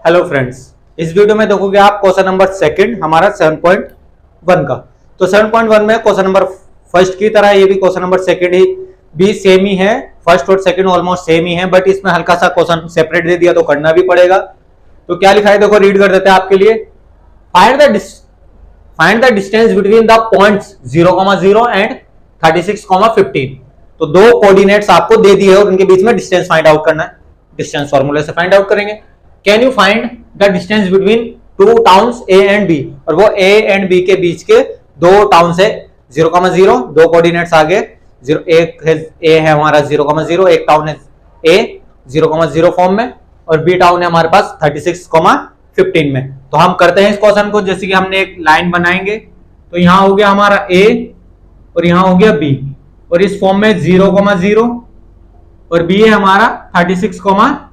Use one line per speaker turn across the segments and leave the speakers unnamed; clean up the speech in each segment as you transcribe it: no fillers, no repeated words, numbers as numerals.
Hello friends, इस video में देखोगे आप क्वेश्चन नंबर सेकंड हमारा 7.1 का। तो 7.1 में क्वेश्चन नंबर फर्स्ट की तरह ये भी क्वेश्चन नंबर सेकंड ही भी सेम ही है। फर्स्ट और सेकंड ऑलमोस्ट सेम ही है, बट इसमें हल्का सा क्वेश्चन सेपरेट दे दिया तो करना भी पड़ेगा। तो क्या लिखा है देखो, रीड कर देते हैं आपके लिए। Find the distance between the points 0,0 and 36,15। तो दो कोऑर्डिनेट्स आपको दे दिए और उनके बीच में डिस्टेंस फाइंड आउट करना है। डिस्टेंस फॉर्मूले से फाइंड आउट करेंगे। Can you find the distance between two towns A and B, और वो ए एंड बी के बीच के दो टाउन से 0,0, दो कोऑर्डिनेट्स आगे एक है ए है हमारा 0,0, एक टाउन है ए 0,0 फॉर्म में, और बी टाउन है हमारे पास 36,15 में। तो हम करते हैं इस क्वेश्चन को, जैसे कि हमने एक लाइन बनाएंगे। तो यहां हो गया हमारा ए और यहां हो गया बी, और इस फॉर्म में 0,0 और बी है हमारा 36,15,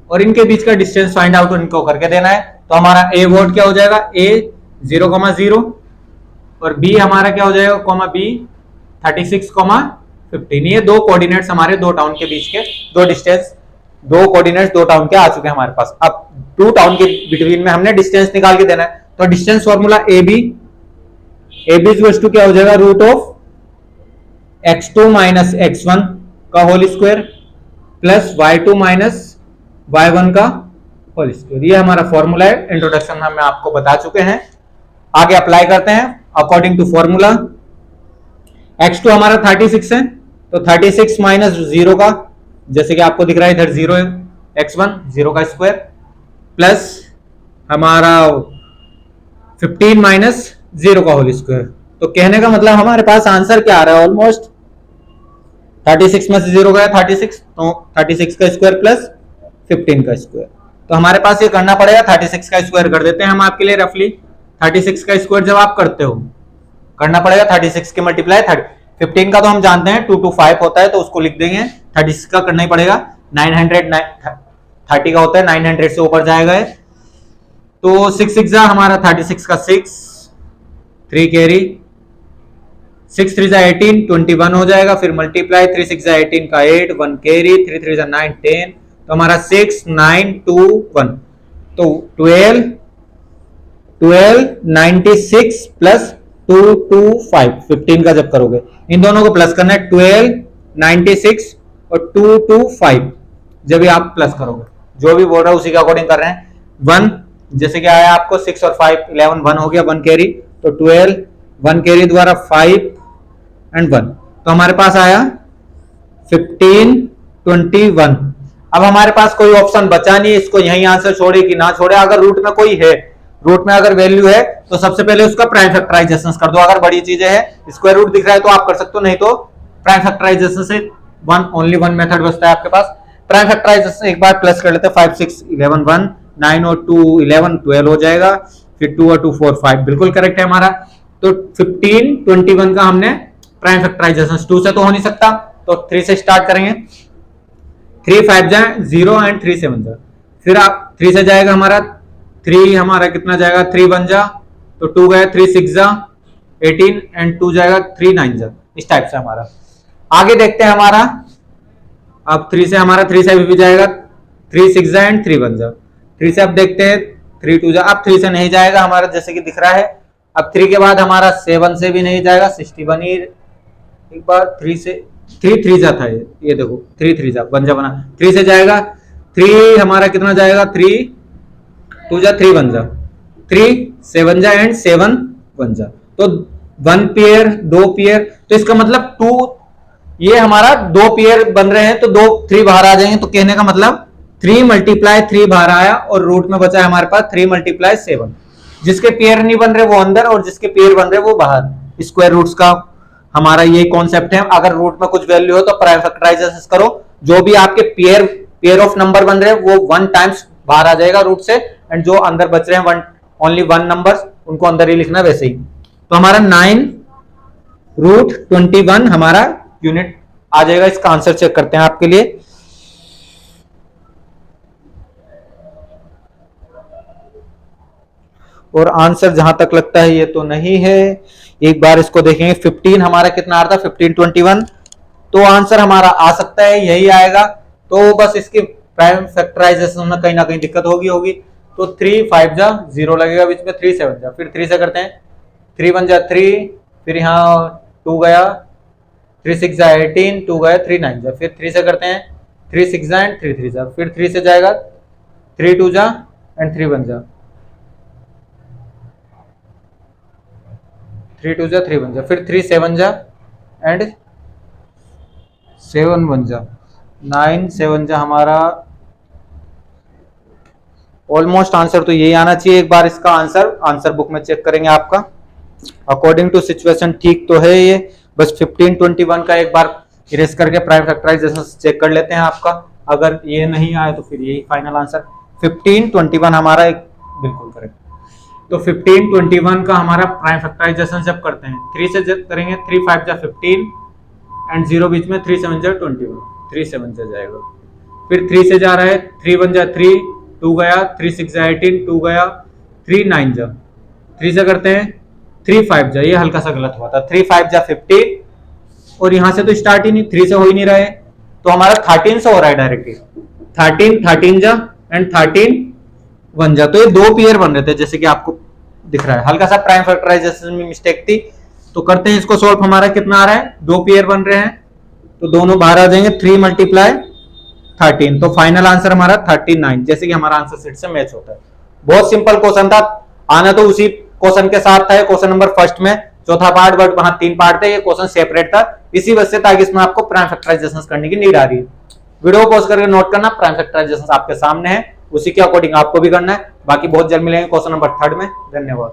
और इनके बीच का डिस्टेंस फाइंड आउट इनको करके देना है। तो हमारा ए वर्ड क्या हो जाएगा, ए 0,0 और बी हमारा क्या हो जाएगा, कॉमा बी 36,15। ये दो कोऑर्डिनेट्स हमारे दो टाउन के बीच के दो डिस्टेंस, दो कोऑर्डिनेट्स दो टाउन के आ चुके हैं हमारे पास। अब टू टाउन के बिटवीन में हमने डिस्टेंस निकाल के देना है। तो distance formula A B equals to क्या हो जाएगा, root of x2 minus x1 का whole square plus y2 minus y1 का होल स्क्वायर। ये हमारा फॉर्मूला है, इंट्रोडक्शन में मैं आपको बता चुके हैं। आगे अप्लाई करते हैं अकॉर्डिंग टू फॉर्मूला। x2 हमारा 36 है, तो 36 माइनस 0 का, जैसे कि आपको दिख रहा है इधर 0 है, x1 0 का स्क्वायर प्लस हमारा 15 माइनस 0 का होल स्क्वायर। तो कहने का मतलब हमारे पास आंसर क्या आ रहा है, ऑलमोस्ट 36 में से 0 गया 36, तो 36 का स्क्वायर प्लस 15 का स्क्वायर। तो हमारे पास ये करना पड़ेगा, 36 का स्क्वायर कर देते हैं हम आपके लिए रफली। 36 का स्क्वायर जब आप करते हो करना पड़ेगा 36 के मल्टीप्लाई 15 का तो हम जानते हैं 2 to 5 होता है, तो उसको लिख देंगे। 36 का करना ही पड़ेगा, 930 का होता है, 900 से ऊपर जाएगा है। तो 6 6 हमारा 36 का 6, 3 कैरी, 6 3 18, 21 हो जाएगा। फिर मल्टीप्लाई 3 6 18 का 8, 1 कैरी, 3 3 9 10, तो हमारा 6 9 2 1, तो 12 96 प्लस 2 2 5, 15 का जब करोगे इन दोनों को प्लस करना है। 12 96 और 2 2 5 जब भी आप प्लस करोगे, जो भी बोल रहा है उसी के अकॉर्डिंग कर रहे हैं। 1 जैसे कि आया आपको 6 और 5 11, 1 हो गया, 1 कैरी, तो 12 1 कैरी द्वारा 5 एंड 1, तो हमारे पास आया 15 21। अब हमारे पास कोई ऑप्शन बचा नहीं, इसको यही आंसर छोड़े कि ना छोड़े। अगर रूट में कोई है, रूट में अगर वैल्यू है तो सबसे पहले उसका प्राइम फैक्टराइजेशन कर दो। अगर बड़ी चीजें है, स्क्वायर रूट दिख रहा है तो आप कर सकते हो, नहीं तो प्राइम फैक्टराइजेशन से ओनली वन मेथड बचता है आपके पास। प्राइम फैक्टराइजेशन एक बार प्लस कर लेते हैं, 5 6 11 1, 9 और 2 11 12 हो जाएगा। फिर 2 और 2 4 5, बिल्कुल करेक्ट है हमारा। तो 15 21 का हमने प्राइम फैक्टराइजेशन 2 से तो हो नहीं सकता, तो 3 से स्टार्ट करेंगे। 3 5 जाए 0 एंड 3 7 जाए, फिर आप 3 से जाएगा हमारा 3, हमारा कितना जाएगा 3 1 जा, तो 2 गया, 3 6 जा 18 एंड 2 जाएगा 3 9 जा। इस टाइप से हमारा आगे देखते हैं हमारा। अब 3 से हमारा 3 से भी जाएगा 3 6 जा एंड 3 1 जा। 3 से अब देखते हैं 3 2 जा, अब 3 से नहीं जाएगा हमारा, जैसे कि दिख रहा है। अब 3 के बाद हमारा 7 से भी नहीं जाएगा, 61 ही एक बार 3 से 3 3 जा था, ये देखो 3 3 जा बन जा बना। 3 से जाएगा 3 हमारा कितना जाएगा, 3 2 जा 3 1 जा, 3 7 जा एंड 7 1 जा, तो 1 पेयर 2 पेयर, तो इसका मतलब 2, ये हमारा 2 पेयर बन रहे हैं, तो 2 3 बाहर आ जाएंगे। तो कहने का मतलब 3 मल्टीप्लाई 3 बाहर आया और रूट में बचा है हमारे पास 3 मल्टीप्लाई 7। जिसके पेयर नहीं बन रहे वो अंदर, और जिसके पेयर बन रहे वो बाहर। स्क्वायर रूट्स का हमारा ये कॉन्सेप्ट है। अगर रूट में कुछ वैल्यू हो तो प्राइम फैक्टराइजेशन करो, जो भी आपके पेयर ऑफ नंबर बन रहे हैं वो 1 टाइम्स बाहर आ जाएगा रूट से, एंड जो अंदर बच रहे हैं ओनली 1 नंबर्स, उनको अंदर ही लिखना वैसे ही। तो हमारा 9 रूट 21 हमारा यूनिट आ जाएगा। इसका आंसर चेक करते हैं आपके लिए। और आंसर जहां तक लगता है ये तो नहीं है, एक बार इसको देखेंगे। 15 हमारा कितना आ रहा था, 15 21, तो आंसर हमारा आ सकता है यही आएगा। तो बस इसकी प्राइम फैक्टराइजेशन में कहीं ना कहीं दिक्कत होगी। तो 3 5 जा 0 लगेगा बीच में, 3 7 जा, फिर 3 से करते हैं, 3 1 जा 3, फिर यहाँ 2 गया, 3 6 जा 18, 2 गया, 3 9 जा, फिर 3 से करते हैं, 3 6 जा एंड 3 3 जा, फिर 3 से जाएगा, 3 2 जा एंड 3 1 जा, 3 2 जा 3 1 जा, फिर 3 7 जा एंड 7 1 जा, 9 7 जा। हमारा ऑलमोस्ट आंसर तो यही आना चाहिए। एक बार इसका आंसर बुक में चेक करेंगे आपका, अकॉर्डिंग टू सिचुएशन ठीक तो है ये। बस 15 21 का एक बार इरेज करके प्राइम फैक्टराइजेशन चेक कर लेते हैं आपका। अगर ये नहीं आए तो फिर यही फाइनल आंसर 15 21 हमारा एक बिल्कुल करेक्ट। तो 15 21 का हमारा प्राइम फैक्टराइजेशन जब करते हैं 3 से जब करेंगे, 3 5 जा 15 एंड 0 बीच में, 3 7 जा 21, 3 7 से जाएगा, फिर 3 से जा रहा है, 3 1 जा 3, 2 गया, 3 6 जा 18, 2 गया, 3 9 जा, 3 से करते हैं, 3 5 जा, ये हल्का सा गलत हुआ था, 3 5 जा 15 और यहां से तो स्टार्ट ही नहीं, 3 से हो ही नहीं रहा है, तो हमारा 13 से हो रहा है डायरेक्टली, 13 जा एंड 13 1 जा। तो ये दो पेयर बन रहे थे जैसे कि आपको दिख रहा है, हल्का सा प्राइम फैक्टराइजेशन में मिस्टेक थी। तो करते हैं इसको सॉल्व, हमारा कितना आ रहा है, दो पेयर बन रहे हैं तो दोनों बाहर आ जाएंगे, 3 × 13, तो फाइनल आंसर हमारा 39, जैसे कि हमारा आंसर सीट से मैच होता है। बहुत सिंपल क्वेश्चन था, आना तो उसी क्वेश्चन के साथ था, क्वेश्चन नंबर फर्स्ट में चौथा पार्ट, बट वहां 3 पार्ट थे, ये क्वेश्चन सेपरेट था इसी वजह से, ताकि इसमें आपको प्राइम फैक्टराइजेशन करने की नीड आ रही है। वीडियो को पॉज करके नोट करना, प्राइम फैक्टराइजेशन आपके सामने है, उसी के अकॉर्डिंग आपको भी करना है। बाकी बहुत जल्द मिलेंगे क्वेश्चन नंबर 3 में। धन्यवाद।